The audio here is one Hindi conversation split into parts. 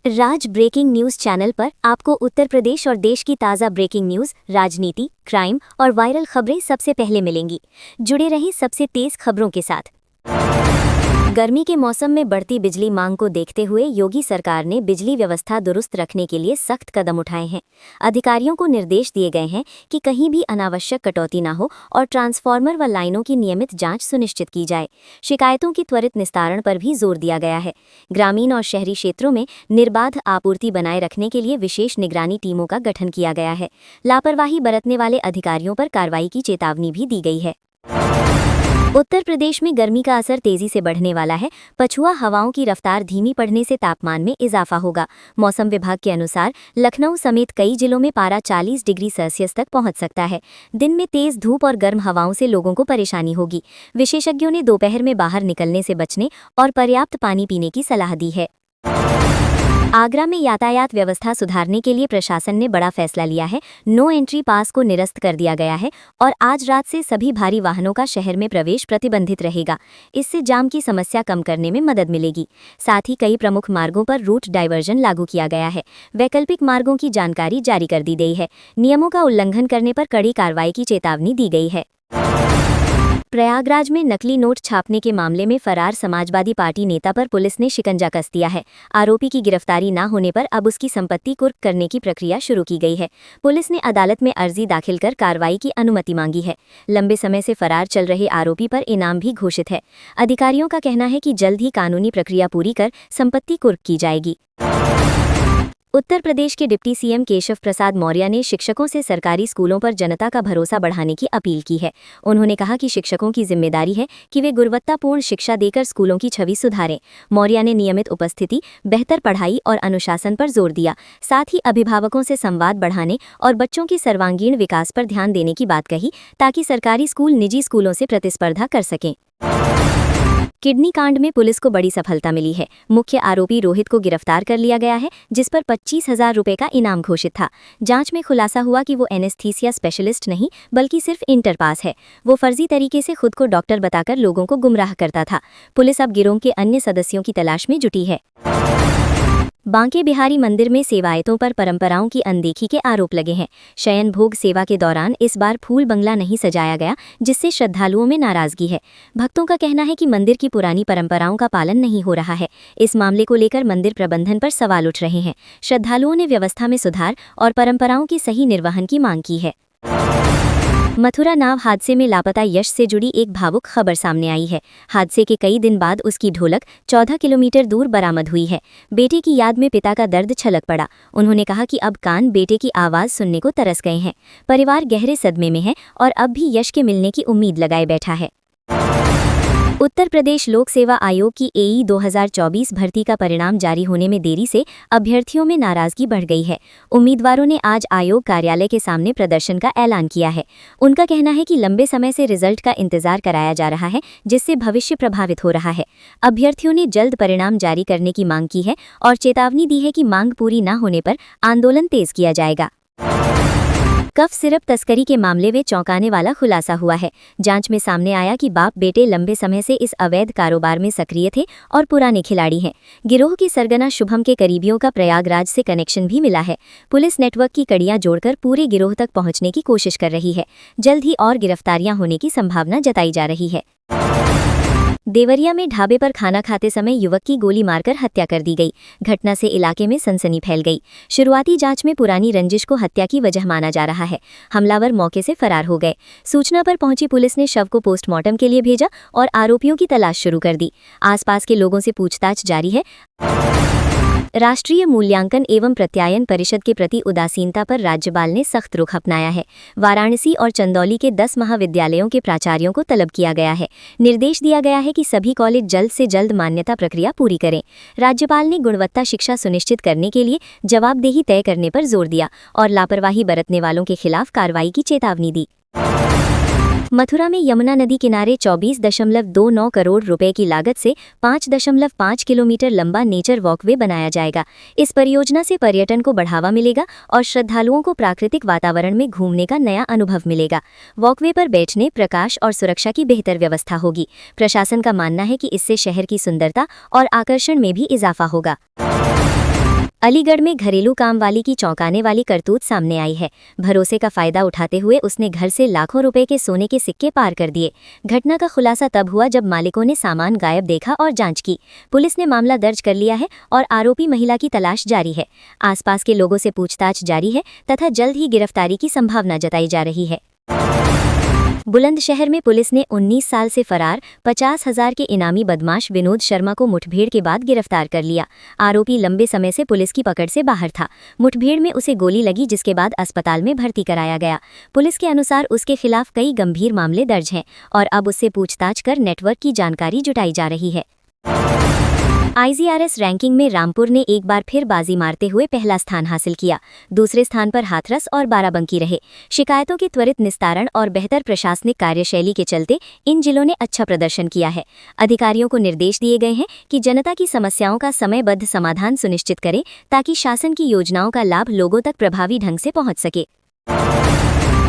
राज ब्रेकिंग न्यूज चैनल पर आपको उत्तर प्रदेश और देश की ताज़ा ब्रेकिंग न्यूज, राजनीति, क्राइम और वायरल खबरें सबसे पहले मिलेंगी। जुड़े रहें सबसे तेज खबरों के साथ। गर्मी के मौसम में बढ़ती बिजली मांग को देखते हुए योगी सरकार ने बिजली व्यवस्था दुरुस्त रखने के लिए सख्त कदम उठाए हैं। अधिकारियों को निर्देश दिए गए हैं कि कहीं भी अनावश्यक कटौती न हो और ट्रांसफार्मर व लाइनों की नियमित जांच सुनिश्चित की जाए। शिकायतों की त्वरित निस्तारण पर भी जोर दिया गया है। ग्रामीण और शहरी क्षेत्रों में निर्बाध आपूर्ति बनाए रखने के लिए विशेष निगरानी टीमों का गठन किया गया है। लापरवाही बरतने वाले अधिकारियों पर कार्रवाई की चेतावनी भी दी गई है। उत्तर प्रदेश में गर्मी का असर तेजी से बढ़ने वाला है। पछुआ हवाओं की रफ्तार धीमी पड़ने से तापमान में इजाफा होगा। मौसम विभाग के अनुसार लखनऊ समेत कई जिलों में पारा 40 डिग्री सेल्सियस तक पहुंच सकता है। दिन में तेज धूप और गर्म हवाओं से लोगों को परेशानी होगी। विशेषज्ञों ने दोपहर में बाहर निकलने से बचने और पर्याप्त पानी पीने की सलाह दी है। आगरा में यातायात व्यवस्था सुधारने के लिए प्रशासन ने बड़ा फैसला लिया है। नो एंट्री पास को निरस्त कर दिया गया है और आज रात से सभी भारी वाहनों का शहर में प्रवेश प्रतिबंधित रहेगा। इससे जाम की समस्या कम करने में मदद मिलेगी। साथ ही कई प्रमुख मार्गों पर रूट डायवर्जन लागू किया गया है। वैकल्पिक मार्गों की जानकारी जारी कर दी गई है। नियमों का उल्लंघन करने पर कड़ी कार्रवाई की चेतावनी दी गई है। प्रयागराज में नकली नोट छापने के मामले में फरार समाजवादी पार्टी नेता पर पुलिस ने शिकंजा कस दिया है। आरोपी की गिरफ्तारी न होने पर अब उसकी संपत्ति कुर्क करने की प्रक्रिया शुरू की गई है। पुलिस ने अदालत में अर्जी दाखिल कर कार्रवाई की अनुमति मांगी है। लंबे समय से फरार चल रहे आरोपी पर इनाम भी घोषित है। अधिकारियों का कहना है कि जल्द ही कानूनी प्रक्रिया पूरी कर संपत्ति कुर्क की जाएगी। उत्तर प्रदेश के डिप्टी सीएम केशव प्रसाद मौर्य ने शिक्षकों से सरकारी स्कूलों पर जनता का भरोसा बढ़ाने की अपील की है। उन्होंने कहा कि शिक्षकों की जिम्मेदारी है कि वे गुणवत्तापूर्ण शिक्षा देकर स्कूलों की छवि सुधारें। मौर्य ने नियमित उपस्थिति, बेहतर पढ़ाई और अनुशासन पर जोर दिया। साथ ही अभिभावकों से संवाद बढ़ाने और बच्चों के सर्वांगीण विकास पर ध्यान देने की बात कही, ताकि सरकारी स्कूल निजी स्कूलों से प्रतिस्पर्धा कर सकें। किडनी कांड में पुलिस को बड़ी सफलता मिली है। मुख्य आरोपी रोहित को गिरफ्तार कर लिया गया है, जिस पर 25,000 रुपये का इनाम घोषित था। जांच में खुलासा हुआ कि वो एनेस्थीसिया स्पेशलिस्ट नहीं बल्कि सिर्फ इंटर पास है। वो फर्जी तरीके से खुद को डॉक्टर बताकर लोगों को गुमराह करता था। पुलिस अब गिरोह के अन्य सदस्यों की तलाश में जुटी है। बांके बिहारी मंदिर में सेवायतों पर परंपराओं की अनदेखी के आरोप लगे हैं। शयन भोग सेवा के दौरान इस बार फूल बंगला नहीं सजाया गया, जिससे श्रद्धालुओं में नाराजगी है। भक्तों का कहना है कि मंदिर की पुरानी परंपराओं का पालन नहीं हो रहा है। इस मामले को लेकर मंदिर प्रबंधन पर सवाल उठ रहे हैं। श्रद्धालुओं ने व्यवस्था में सुधार और परंपराओं के सही निर्वहन की मांग की है। मथुरा नाव हादसे में लापता यश से जुड़ी एक भावुक खबर सामने आई है। हादसे के कई दिन बाद उसकी ढोलक 14 किलोमीटर दूर बरामद हुई है। बेटे की याद में पिता का दर्द छलक पड़ा। उन्होंने कहा कि अब कान बेटे की आवाज़ सुनने को तरस गए हैं। परिवार गहरे सदमे में है और अब भी यश के मिलने की उम्मीद लगाए बैठा है। उत्तर प्रदेश लोक सेवा आयोग की एई 2024 भर्ती का परिणाम जारी होने में देरी से अभ्यर्थियों में नाराजगी बढ़ गई है। उम्मीदवारों ने आज आयोग कार्यालय के सामने प्रदर्शन का ऐलान किया है। उनका कहना है कि लंबे समय से रिजल्ट का इंतजार कराया जा रहा है, जिससे भविष्य प्रभावित हो रहा है। अभ्यर्थियों ने जल्द परिणाम जारी करने की मांग की है और चेतावनी दी है कि मांग पूरी न होने पर आंदोलन तेज किया जाएगा। कफ सिरप तस्करी के मामले में चौंकाने वाला खुलासा हुआ है। जांच में सामने आया कि बाप बेटे लंबे समय से इस अवैध कारोबार में सक्रिय थे और पुराने खिलाड़ी हैं। गिरोह की सरगना शुभम के करीबियों का प्रयागराज से कनेक्शन भी मिला है। पुलिस नेटवर्क की कड़ियां जोड़कर पूरे गिरोह तक पहुंचने की कोशिश कर रही है। जल्द ही और गिरफ्तारियां होने की संभावना जताई जा रही है। देवरिया में ढाबे पर खाना खाते समय युवक की गोली मारकर हत्या कर दी गई। घटना से इलाके में सनसनी फैल गई। शुरुआती जांच में पुरानी रंजिश को हत्या की वजह माना जा रहा है। हमलावर मौके से फरार हो गए। सूचना पर पहुंची पुलिस ने शव को पोस्टमार्टम के लिए भेजा और आरोपियों की तलाश शुरू कर दी। आसपास के लोगों से पूछताछ जारी है। राष्ट्रीय मूल्यांकन एवं प्रत्यायन परिषद के प्रति उदासीनता पर राज्यपाल ने सख्त रुख अपनाया है। वाराणसी और चंदौली के 10 महाविद्यालयों के प्राचार्यों को तलब किया गया है। निर्देश दिया गया है कि सभी कॉलेज जल्द से जल्द मान्यता प्रक्रिया पूरी करें। राज्यपाल ने गुणवत्ता शिक्षा सुनिश्चित करने के लिए जवाबदेही तय करने पर जोर दिया और लापरवाही बरतने वालों के खिलाफ कार्रवाई की चेतावनी दी। मथुरा में यमुना नदी किनारे 24.29 करोड़ रुपए की लागत से 5.5 किलोमीटर लंबा नेचर वॉकवे बनाया जाएगा। इस परियोजना से पर्यटन को बढ़ावा मिलेगा और श्रद्धालुओं को प्राकृतिक वातावरण में घूमने का नया अनुभव मिलेगा। वॉकवे पर बैठने, प्रकाश और सुरक्षा की बेहतर व्यवस्था होगी। प्रशासन का मानना है कि इससे शहर की सुंदरता और आकर्षण में भी इजाफा होगा। अलीगढ़ में घरेलू काम वाली की चौंकाने वाली करतूत सामने आई है। भरोसे का फायदा उठाते हुए उसने घर से लाखों रुपए के सोने के सिक्के पार कर दिए। घटना का खुलासा तब हुआ जब मालिकों ने सामान गायब देखा और जांच की। पुलिस ने मामला दर्ज कर लिया है और आरोपी महिला की तलाश जारी है। आसपास के लोगों से पूछताछ जारी है तथा जल्द ही गिरफ्तारी की संभावना जताई जा रही है। बुलंदशहर में पुलिस ने 19 साल से फरार 50,000 के इनामी बदमाश विनोद शर्मा को मुठभेड़ के बाद गिरफ्तार कर लिया। आरोपी लंबे समय से पुलिस की पकड़ से बाहर था। मुठभेड़ में उसे गोली लगी जिसके बाद अस्पताल में भर्ती कराया गया। पुलिस के अनुसार उसके खिलाफ कई गंभीर मामले दर्ज हैं और अब उससे पूछताछ कर नेटवर्क की जानकारी जुटाई जा रही है। IGRS रैंकिंग में रामपुर ने एक बार फिर बाजी मारते हुए पहला स्थान हासिल किया। दूसरे स्थान पर हाथरस और बाराबंकी रहे। शिकायतों के त्वरित निस्तारण और बेहतर प्रशासनिक कार्यशैली के चलते इन जिलों ने अच्छा प्रदर्शन किया है। अधिकारियों को निर्देश दिए गए हैं कि जनता की समस्याओं का समयबद्ध समाधान सुनिश्चित करें ताकि शासन की योजनाओं का लाभ लोगों तक प्रभावी ढंग से पहुंच सके।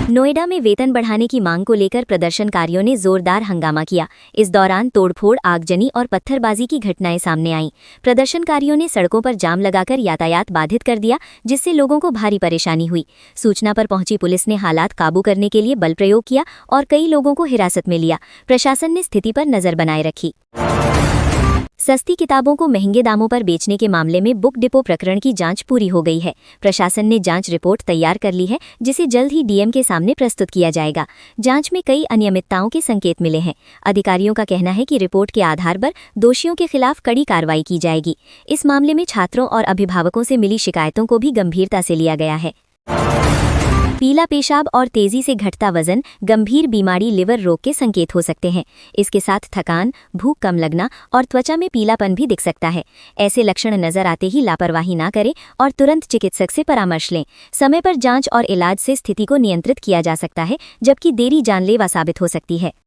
नोएडा में वेतन बढ़ाने की मांग को लेकर प्रदर्शनकारियों ने जोरदार हंगामा किया। इस दौरान तोड़फोड़, आगजनी और पत्थरबाजी की घटनाएं सामने आईं। प्रदर्शनकारियों ने सड़कों पर जाम लगाकर यातायात बाधित कर दिया, जिससे लोगों को भारी परेशानी हुई। सूचना पर पहुंची पुलिस ने हालात काबू करने के लिए बल प्रयोग किया और कई लोगों को हिरासत में लिया। प्रशासन ने स्थिति पर नजर बनाए रखी। सस्ती किताबों को महंगे दामों पर बेचने के मामले में बुक डिपो प्रकरण की जांच पूरी हो गई है। प्रशासन ने जांच रिपोर्ट तैयार कर ली है, जिसे जल्द ही DM के सामने प्रस्तुत किया जाएगा। जांच में कई अनियमितताओं के संकेत मिले हैं। अधिकारियों का कहना है कि रिपोर्ट के आधार पर दोषियों के खिलाफ कड़ी कार्रवाई की जाएगी। इस मामले में छात्रों और अभिभावकों से मिली शिकायतों को भी गंभीरता से लिया गया है। पीला पेशाब और तेजी से घटता वजन गंभीर बीमारी लिवर रोग के संकेत हो सकते हैं। इसके साथ थकान, भूख कम लगना और त्वचा में पीलापन भी दिख सकता है। ऐसे लक्षण नजर आते ही लापरवाही ना करें और तुरंत चिकित्सक से परामर्श लें। समय पर जांच और इलाज से स्थिति को नियंत्रित किया जा सकता है, जबकि देरी जानलेवा साबित हो सकती है।